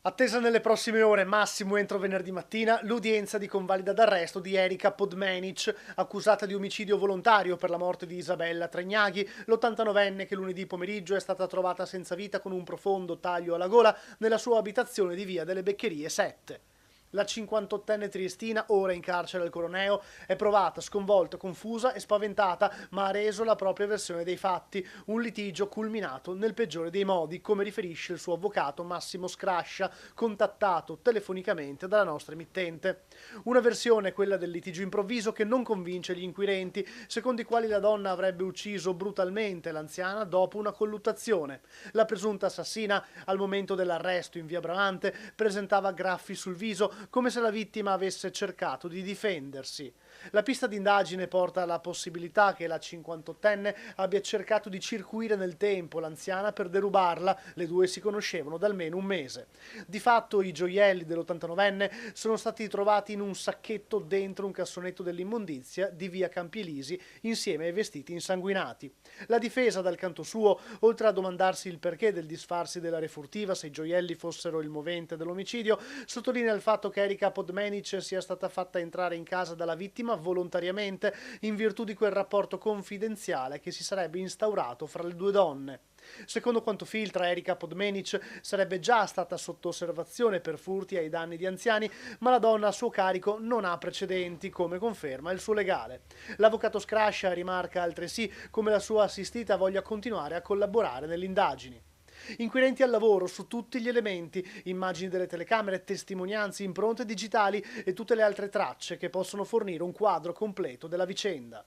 Attesa nelle prossime ore, massimo entro venerdì mattina, l'udienza di convalida d'arresto di Erika Podmenic, accusata di omicidio volontario per la morte di Isabella Tregnaghi, l'89enne che lunedì pomeriggio è stata trovata senza vita con un profondo taglio alla gola nella sua abitazione di via delle Beccherie 7. La 58enne triestina, ora in carcere al Coroneo, è provata, sconvolta, confusa e spaventata, ma ha reso la propria versione dei fatti, un litigio culminato nel peggiore dei modi, come riferisce il suo avvocato Massimo Scrascia, contattato telefonicamente dalla nostra emittente. Una versione, quella del litigio improvviso, che non convince gli inquirenti, secondo i quali la donna avrebbe ucciso brutalmente l'anziana dopo una colluttazione. La presunta assassina, al momento dell'arresto in via Bramante, presentava graffi sul viso, come se la vittima avesse cercato di difendersi. La pista d'indagine porta alla possibilità che la 58enne abbia cercato di circuire nel tempo l'anziana per derubarla, le due si conoscevano da almeno un mese. Di fatto i gioielli dell'89enne sono stati trovati in un sacchetto dentro un cassonetto dell'immondizia di via Campi Elisi insieme ai vestiti insanguinati. La difesa dal canto suo, oltre a domandarsi il perché del disfarsi della refurtiva se i gioielli fossero il movente dell'omicidio, sottolinea il fatto che Erika Podmenic sia stata fatta entrare in casa dalla vittima volontariamente in virtù di quel rapporto confidenziale che si sarebbe instaurato fra le due donne. Secondo quanto filtra, Erika Podmenic sarebbe già stata sotto osservazione per furti ai danni di anziani, ma la donna a suo carico non ha precedenti, come conferma il suo legale. L'avvocato Scrascia rimarca altresì come la sua assistita voglia continuare a collaborare nelle indagini. Inquirenti al lavoro su tutti gli elementi, immagini delle telecamere, testimonianze, impronte digitali e tutte le altre tracce che possono fornire un quadro completo della vicenda.